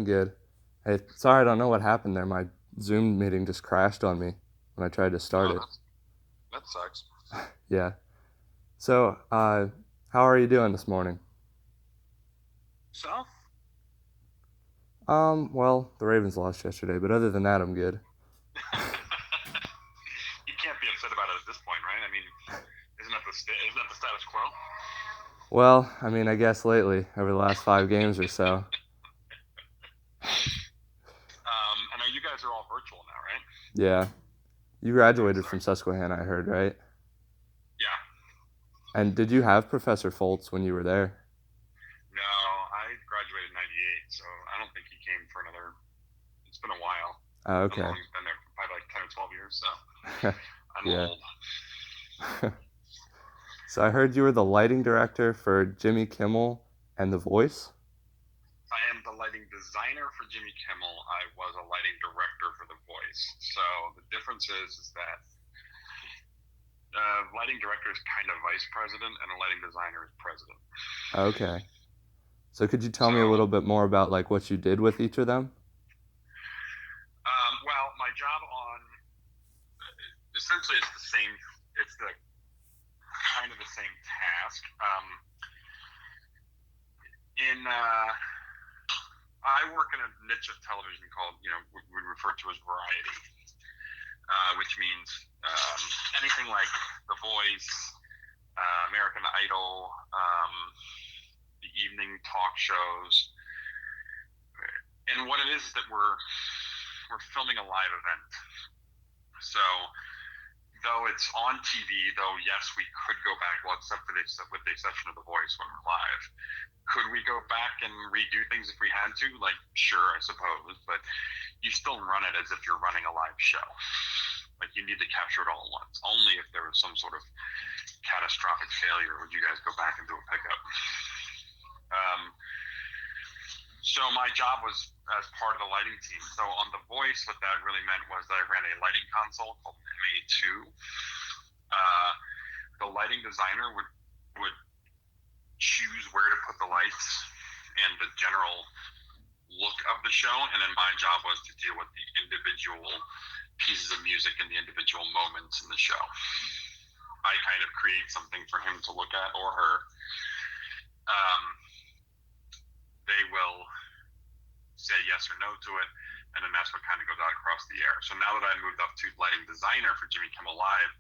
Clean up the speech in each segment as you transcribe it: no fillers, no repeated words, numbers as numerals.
Good. Hey, sorry, I don't know what happened there. My Zoom meeting just crashed on me when I tried to start Oh, it. that sucks. Yeah. So, how are you doing this morning? So, Well, the Ravens lost yesterday, but other than that, I'm good. you can't be upset about it at this point, right? I mean, isn't that the status quo? Well, I mean, I guess lately, over the last 5 games or so. I know you guys are all virtual now, right? Yeah. You Yeah. graduated So, from Susquehanna, I heard, right? yeah. And did you have Professor Foltz when you were there? No, I graduated in '98, so I don't think he came for another. It's been a while. Oh, I don't know. okay. He's been there for probably like 10 or 12 years, so I'm Yeah. old. So I heard you were the lighting director for Jimmy Kimmel and The Voice? I am the lighting designer for Jimmy Kimmel. I was a lighting director for The Voice. So the difference is that lighting director is kind of vice president, and a lighting designer is president. Okay. So could you tell So, me a little bit more about like what you did with each of them? well, my job on essentially it's the same. It's the kind of the same task. In I work in a niche of television called we refer to as variety, which means anything like The Voice, American Idol, the evening talk shows, and what it is that we're filming a live event. So though it's on TV, though yes, we could go back. Well, except for with the exception of The Voice when we're live, could we go back and redo things if we had to? Like, sure, I suppose, but you still run it as if you're running a live show. Like, you need to capture it all at once. Only if there was some sort of catastrophic failure would you guys go back and do a pickup. Um, so my job was as part of the lighting team. So on The Voice, what that really meant was that I ran a lighting console called MA2. The lighting designer would choose where to put the lights and the general look of the show, and then my job was to deal with the individual pieces of music and the individual moments in the show. I kind of create something for him to look at or her. Um, they will say yes or no to it, and then that's what kind of goes out across the air. So now that I moved up to lighting designer for Jimmy Kimmel Live,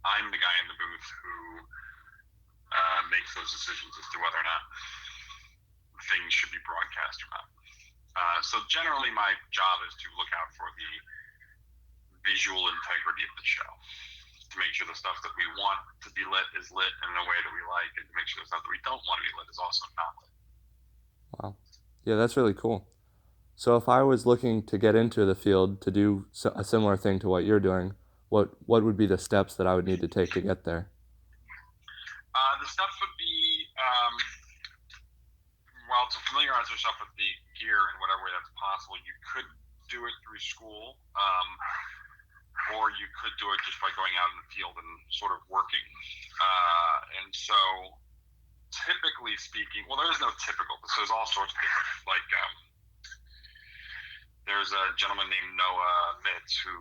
I'm the guy in the booth who makes those decisions as to whether or not things should be broadcast or not. So generally, my job is to look out for the visual integrity of the show, to make sure the stuff that we want to be lit is lit in a way that we like, and to make sure the stuff that we don't want to be lit is also not lit. Wow. Yeah, that's really cool. So if I was looking to get into the field to do a similar thing to what you're doing, what would be the steps that I would need to take to get there? The steps would be, well, to familiarize yourself with the gear in whatever way that's possible. You could do it through school, or you could do it just by going out in the field and sort of working. And so, typically speaking, well, there is no typical. So there's all sorts of different, like, there's a gentleman named Noah Mitz who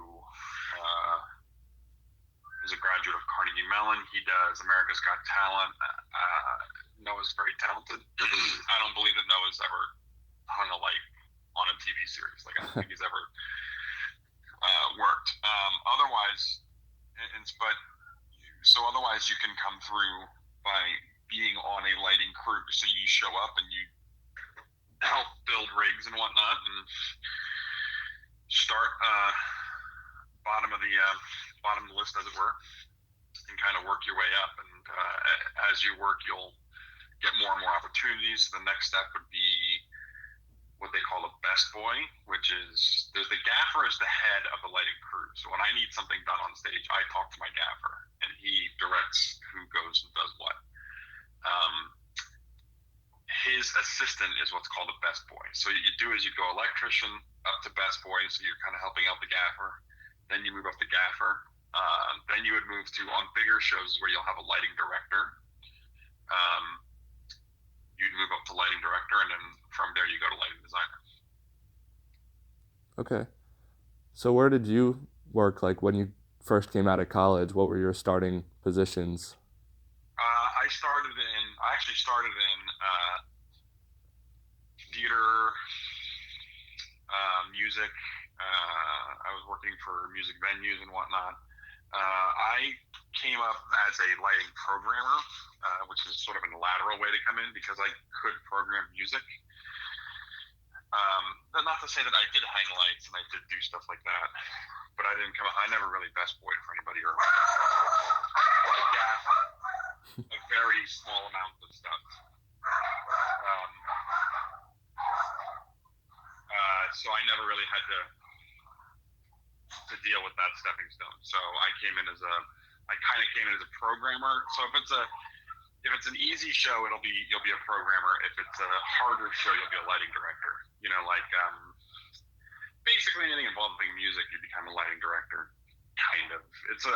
is a graduate of Carnegie Mellon. He does America's Got Talent. Noah's very talented. I don't believe that Noah's ever hung a light on a TV series. Like, I don't think he's ever worked. Otherwise, but so otherwise you can come through by being on a lighting crew. So you show up and you help build rigs and whatnot, and start bottom of the bottom of the list, as it were, and kind of work your way up. And as you work, you'll get more and more opportunities. So the next step would be what they call a best boy, which is there's the gaffer is the head of the lighting crew. So when I need something done on stage, I talk to my gaffer, and he directs who goes and does what. His assistant is what's called a best boy. So what you do is you go electrician up to best boy, so you're kind of helping out the gaffer. Then you move up to gaffer. Then you would move to, on bigger shows where you'll have a lighting director. You'd move up to lighting director, and then from there you go to lighting designer. Okay. So where did you work? Like when you first came out of college, what were your starting positions? I actually started in theater, music. I was working for music venues and whatnot. I came up as a lighting programmer, which is sort of a lateral way to come in because I could program music. Not to say that I did hang lights and I did do stuff like that, but I didn't come. I never really best boyed for anybody or like that. A very small amount of stuff. So I never really had to deal with that stepping stone. So I kind of came in as a programmer. So if it's an easy show, you'll be a programmer. If it's a harder show, you'll be a lighting director. You know, like basically anything involving music, you become a lighting director. Kind of. It's a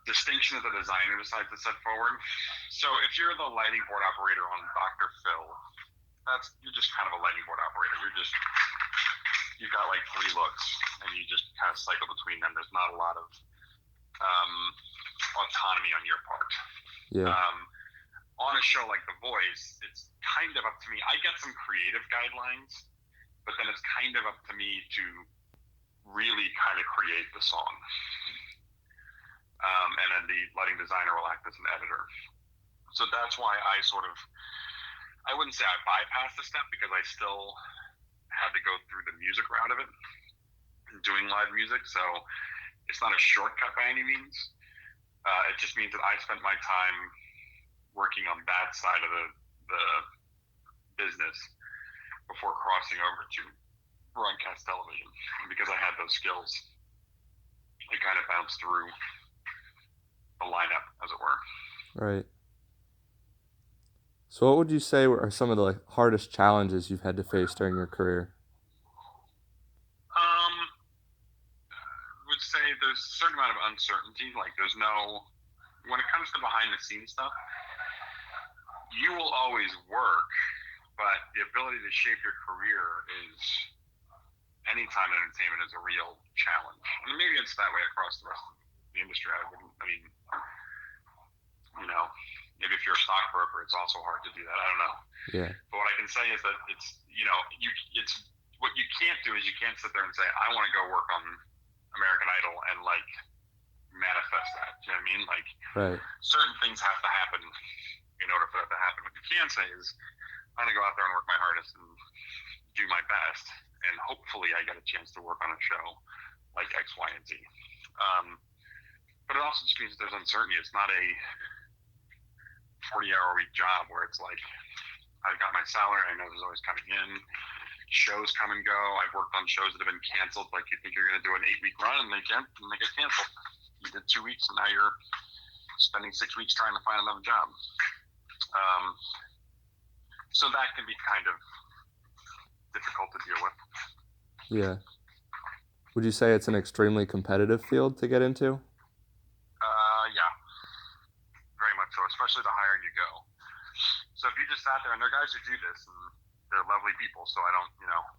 distinction that the designer decides to set forward. So if you're the lighting board operator on Dr. Phil, you're just kind of a lighting board operator. You've got like three looks, and you just kind of cycle between them. There's not a lot of autonomy on your part. Yeah. On a show like The Voice, it's kind of up to me. I get some creative guidelines, but then it's kind of up to me to really kind of create the song. And then the lighting designer will act as an editor. So that's why I wouldn't say I bypassed the step because I still had to go through the music route of it, doing live music. So it's not a shortcut by any means. It just means that I spent my time working on that side of the business before crossing over to broadcast television. And because I had those skills, it kind of bounced through the lineup, as it were. Right. So what would you say are some of the like, hardest challenges you've had to face during your career? I would say there's a certain amount of uncertainty. Like when it comes to behind the scenes stuff, you will always work, but the ability to shape your career is anytime in entertainment is a real challenge. And maybe it's that way across the rest of the industry. Maybe if you're a stockbroker, it's also hard to do that. I don't know. Yeah. But what I can say is that it's what you can't do is you can't sit there and say, I want to go work on American Idol and like manifest that. You know what I mean? Like Right. certain things have to happen in order for that to happen. What you can say is, I'm gonna go out there and work my hardest and do my best, and hopefully I get a chance to work on a show like X, Y, and Z. But it also just means that there's uncertainty. It's not a 40-hour week job where it's like I've got my salary, I know there's always coming in, shows come and go. I've worked on shows that have been canceled. Like you think you're going to do an 8-week run, and they get canceled. You did 2 weeks, and now you're spending 6 weeks trying to find another job. So that can be kind of difficult to deal with. Yeah. Would you say it's an extremely competitive field to get into? Yeah, very much so, especially the higher you go. So if you just sat there, and there are guys who do this, and they're lovely people, so I don't,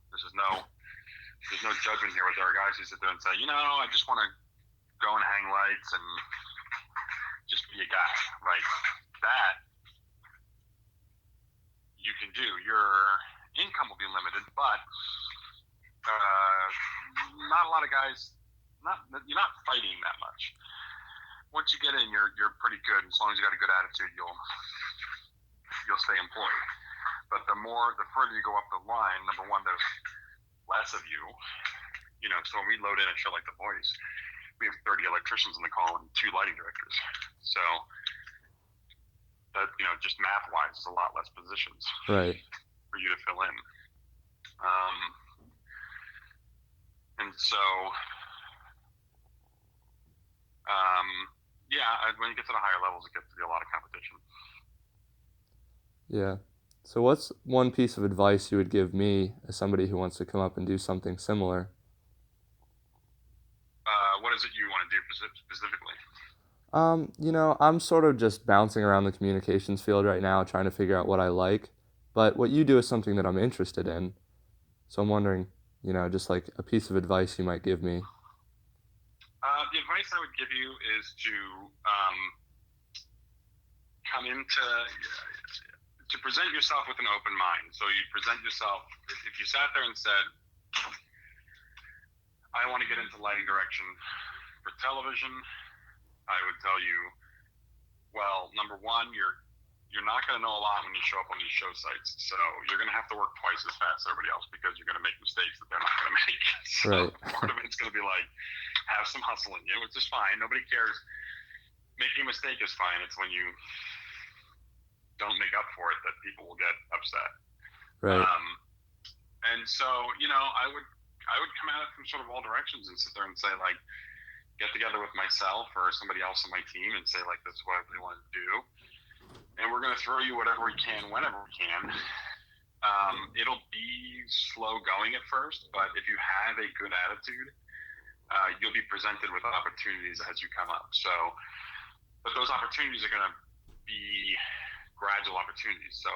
there's no judgment here, but there are guys who sit there and say, I just want to go and hang lights and just be a guy. Like that, you can do. Your income will be limited, but not a lot of guys. You're not fighting that much. Once you get in, you're pretty good. As long as you got a good attitude, you'll stay employed. But the further you go up the line, number one, there's less of you. So when we load in a show like The Voice, we have 30 electricians in the call and 2 lighting directors. So that just math-wise, is a lot less positions Right. for you to fill in. And so, when you get to the higher levels, it gets to be a lot of competition. Yeah. So what's one piece of advice you would give me as somebody who wants to come up and do something similar? What is it you want to do specifically? I'm sort of just bouncing around the communications field right now, trying to figure out what I like. But what you do is something that I'm interested in. So I'm wondering, just like a piece of advice you might give me. The advice I would give you is to come to present yourself with an open mind. So you present yourself. If you sat there and said, "I want to get into lighting direction for television," I would tell you, well, number one, you're not going to know a lot when you show up on these show sites. So you're going to have to work twice as fast as everybody else because you're going to make mistakes that they're not going to make. So Right. part of it's going to be like, have some hustle in you, which is fine. Nobody cares. Making a mistake is fine. It's when you don't make up for it that people will get upset. Right. And so, I would come at it from sort of all directions and sit there and say, like, get together with myself or somebody else on my team and say, like, this is what they want to do. And we're going to throw you whatever we can, whenever we can. It'll be slow going at first, but if you have a good attitude, you'll be presented with opportunities as you come up. So, but those opportunities are going to be gradual opportunities. So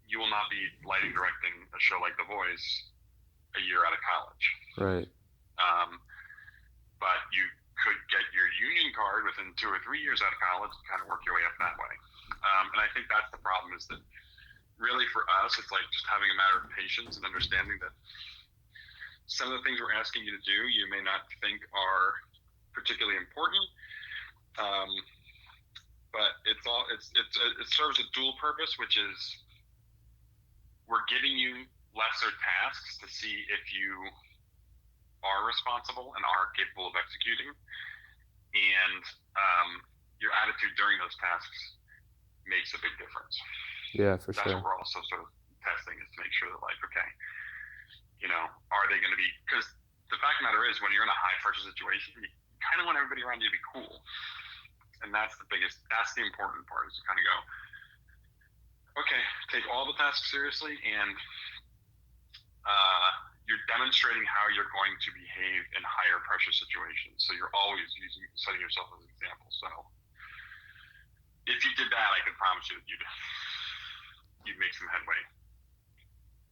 you will not be lighting directing a show like The Voice a year out of college. Right. But you could get your union card within 2 or 3 years out of college and kind of work your way up that way. And I think that's the problem, is that really for us, it's like just having a matter of patience and understanding that some of the things we're asking you to do, you may not think are particularly important. But it serves a dual purpose, which is we're giving you lesser tasks to see if you are responsible and are capable of executing, and your attitude during those tasks makes a big difference. Yeah, for That's sure. what we're also sort of testing, is to make sure that, like, okay, are they going to be, because the fact of the matter is, when you're in a high pressure situation, you kind of want everybody around you to be cool. And that's the important part, is to kind of go, okay, take all the tasks seriously, and you're demonstrating how you're going to behave in higher pressure situations. So you're always setting yourself as an example. So if you did that, I can promise you that you'd make some headway.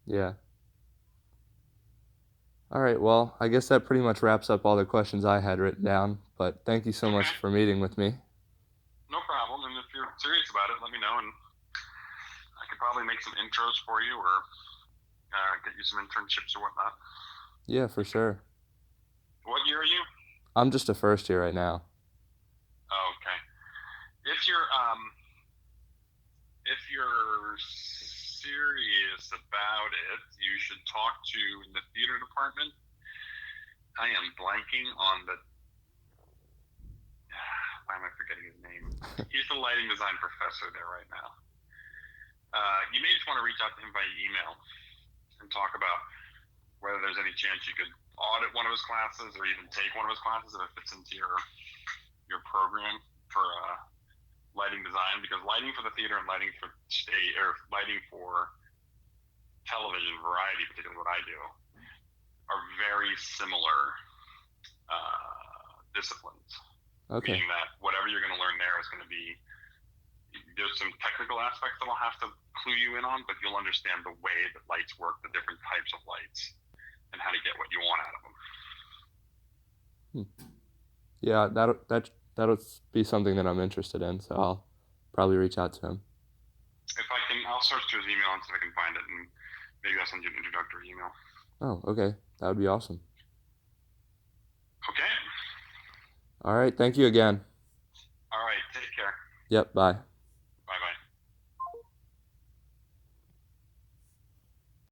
Yeah. All right. Well, I guess that pretty much wraps up all the questions I had written down. But thank you so Okay, much for meeting with me. no problem. And if you're serious about it, let me know, and I could probably make some intros for you, or get you some internships or whatnot. Yeah, for sure. What year are you? I'm just a first year right now. Oh, okay. If you're serious about it, you should talk to the theater department. I am blanking on the. Why am I forgetting his name? He's the lighting design professor there right now. You may just want to reach out to him by email and talk about whether there's any chance you could audit one of his classes or even take one of his classes if it fits into your program for lighting design, because lighting for the theater and lighting for stage, or lighting for television variety, particularly what I do, are very similar disciplines. Okay. Meaning that whatever you're going to learn there is going to be, there's some technical aspects that I'll have to clue you in on, but you'll understand the way that lights work, the different types of lights, and how to get what you want out of them. Yeah, that'll be something that I'm interested in. So I'll probably reach out to him. If I can, I'll search through his email and see if I can find it, and maybe I'll send you an introductory email. Oh, okay. That would be awesome. Okay. All right. Thank you again. All right. Take care. Yep. Bye.